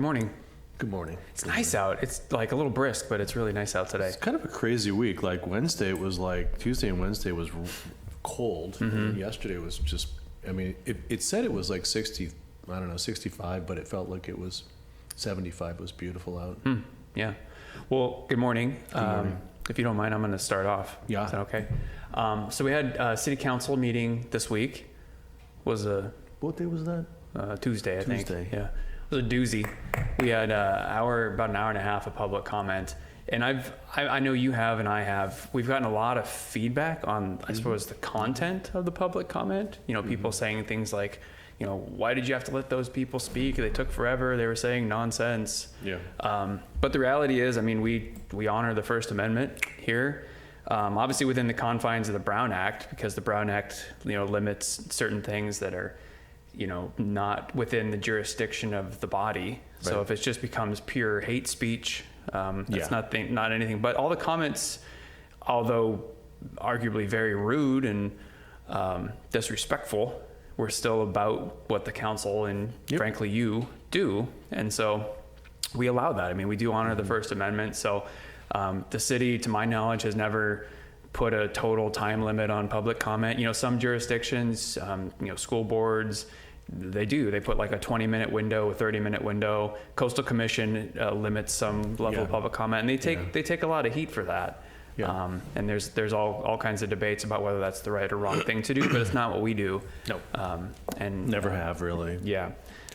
Morning. Good morning. It's nice out. It's like a little brisk, but it's really nice out today. It's kind of a crazy week. Like Wednesday, it was like Tuesday and Wednesday was cold. And yesterday was just, I mean, it said it was like 60, I don't know, 65, but it felt like it was 75. It was beautiful out. Yeah. Well, good morning. If you don't mind, I'm going to start off. Yeah. Is that okay? So we had a city council meeting this week. What day was that? Tuesday, I think. Tuesday. Yeah. It was a doozy. We had about an hour and a half of public comment. And I know you have and I have, we've gotten a lot of feedback on, I suppose, the content of the public comment. You know, people saying things like, you know, why did you have to let those people speak? They took forever. They were saying nonsense. Yeah. But the reality is, I mean, we honor the First Amendment here. Obviously within the confines of the Brown Act, because the Brown Act, you know, limits certain things that are, you know, not within the jurisdiction of the body. So Right. if it just becomes pure hate speech, that's Yeah. not anything. But all the comments, although arguably very rude and disrespectful, were still about what the council and frankly you do. And so we allow that. I mean, we do honor the First Amendment. So the city, to my knowledge, has never put a total time limit on public comment. You know, some jurisdictions, you know, school boards, they put like a 20-minute window, a 30-minute window. Coastal Commission limits some level of public comment, and they take a lot of heat for that. Yeah. And there's all kinds of debates about whether that's the right or wrong thing to do, but it's not what we do. No. And Never have really. yeah.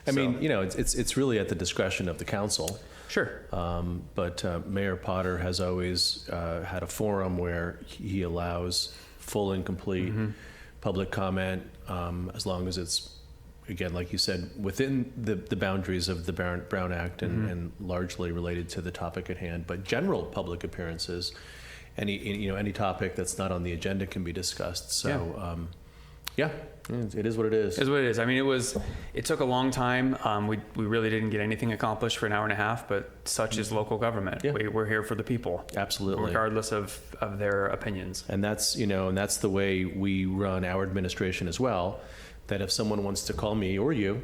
I mean, you know, it's really at the discretion of the council. Sure. But Mayor Potter has always had a forum where he allows full and complete public comment, as long as it's, again, like you said, within the boundaries of the Brown Act and largely related to the topic at hand. But general public appearances, any topic that's not on the agenda can be discussed. So, yeah, it is what it is. It is what it is. I mean, it took a long time. We really didn't get anything accomplished for an hour and a half, but such is local government. Yeah. We're here for the people. Absolutely. Regardless of their opinions. And that's the way we run our administration as well, that if someone wants to call me or you,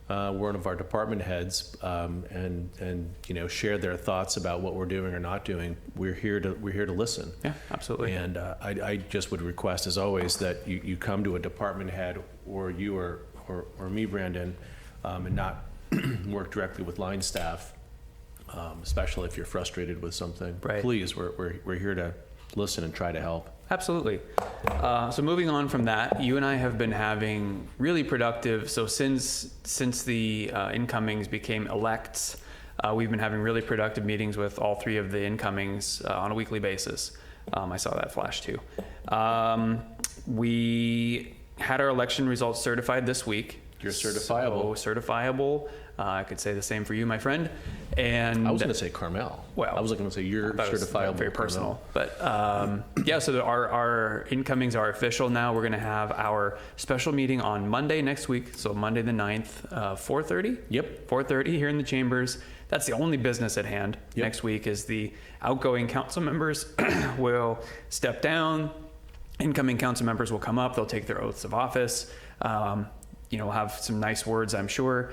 one of our department heads, and you know, share their thoughts about what we're doing or not doing, we're here to listen. Yeah, absolutely. And I just would request, as always, that you come to a department head or you or me, Brandon, and not work directly with line staff, especially if you're frustrated with something. Right. Please, we're here to listen and try to help. Absolutely. So moving on from that, you and I have been having really productive, so since the incomings became elects, we've been having really productive meetings with all three of the incomings on a weekly basis. I saw that flash too. We had our election results certified this week. You're certifiable. So certifiable. I could say the same for you, my friend. And I was going to say Carmel. Well, I was going to say you're certifiable. Very personal, but yeah. So our incomings are official now. We're going to have our special meeting on Monday next week. So Monday the 9th, 4:30. Yep. 4:30 here in the chambers. That's the only business at hand. Yep. Next week is the outgoing council members will step down. Incoming council members will come up. They'll take their oaths of office. You know, have some nice words, I'm sure.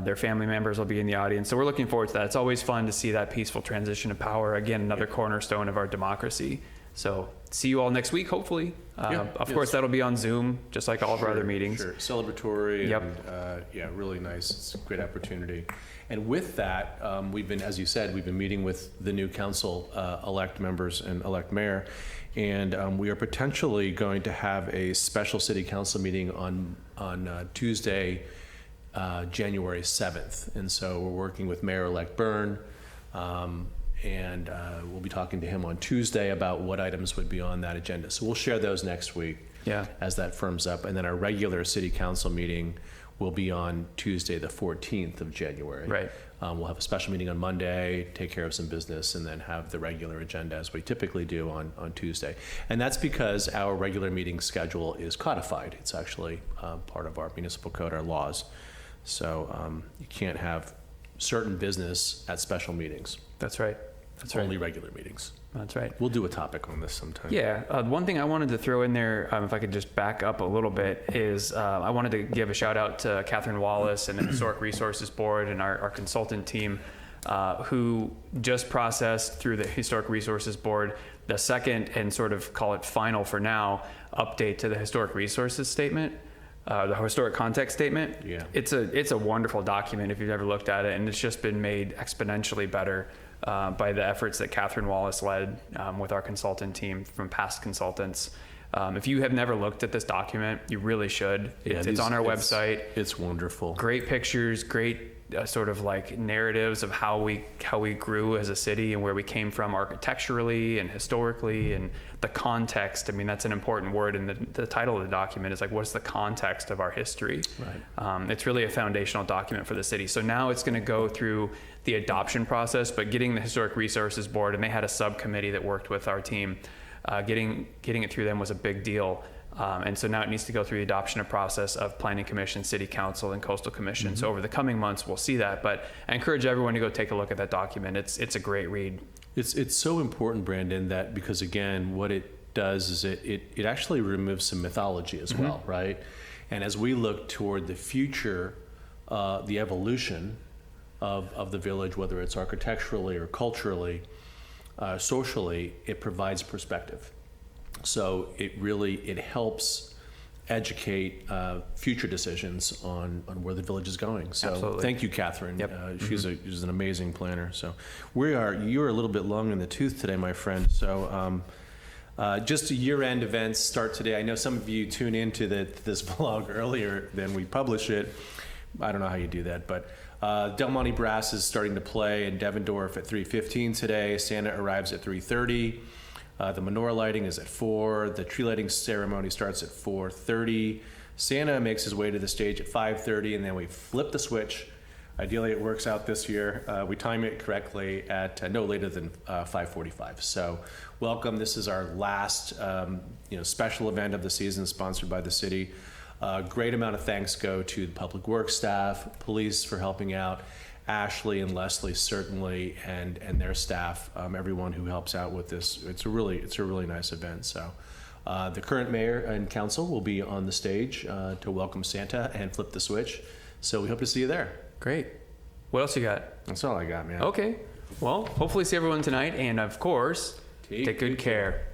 Their family members will be in the audience. So we're looking forward to that. It's always fun to see that peaceful transition of power. Again, another cornerstone of our democracy. So see you all next week, hopefully. Of course, that'll be on Zoom, just like all of our other meetings. Sure, celebratory. Yep. And, yeah, really nice. It's a great opportunity. And with that, we've been, as you said, we've been meeting with the new council elect members and elect mayor. And we are potentially going to have a special city council meeting on Tuesday, January 7th. And so we're working with Mayor-elect Byrne, and we'll be talking to him on Tuesday about what items would be on that agenda. So we'll share those next week as that firms up. And then our regular city council meeting will be on Tuesday, the 14th of January. Right. We'll have a special meeting on Monday, take care of some business, and then have the regular agenda as we typically do on Tuesday. And that's because our regular meeting schedule is codified. It's actually part of our municipal code, our laws. So you can't have certain business at special meetings. That's right. That's right. only regular meetings. That's right. We'll do a topic on this sometime. Yeah, one thing I wanted to throw in there, if I could just back up a little bit, is I wanted to give a shout out to Catherine Wallace and the Historic Resources Board and our consultant team, who just processed through the Historic Resources Board the second and sort of call it final for now update to the Historic Resources Statement. The historic context statement. Yeah. It's a wonderful document if you've ever looked at it, and it's just been made exponentially better by the efforts that Catherine Wallace led with our consultant team from past consultants. If you have never looked at this document, you really should. It's on our website. It's wonderful. Great pictures, great sort of like narratives of how we grew as a city and where we came from architecturally and historically, and the context. I mean, that's an important word in the title of the document is like, what's the context of our history? Right. It's really a foundational document for the city. So now it's going to go through the adoption process, but getting the Historic Resources Board, and they had a subcommittee that worked with our team, getting it through them was a big deal. And so now it needs to go through the adoption process of Planning Commission, City Council, and Coastal Commission. So over the coming months, we'll see that. But I encourage everyone to go take a look at that document. It's a great read. It's so important, Brandon, that because again, what it does is it actually removes some mythology as well, right? And as we look toward the future, the evolution of the village, whether it's architecturally or culturally, socially, it provides perspective. So it helps educate future decisions on where the village is going. So Absolutely. Thank you, Catherine. Yep. She's an amazing planner. So you're a little bit long in the tooth today, my friend. So just year-end events start today. I know some of you tune into this vlog earlier than we publish it. I don't know how you do that, but Del Monte Brass is starting to play in Devendorf at 3:15 today. Santa arrives at 3:30. The menorah lighting is at 4. The tree lighting ceremony starts at 4:30. Santa makes his way to the stage at 5:30, and then we flip the switch. Ideally, it works out this year. We time it correctly at no later than 5:45. So, welcome. This is our last, special event of the season, sponsored by the city. Great amount of thanks go to the public works staff, police for helping out. Ashley and Leslie certainly, and their staff, everyone who helps out with this. It's a really nice event. So the current mayor and council will be on the stage to welcome Santa and flip the switch. So we hope to see you there. Great. What else you got? That's all I got, man. Okay. Well, hopefully see everyone tonight, and of course, take good care.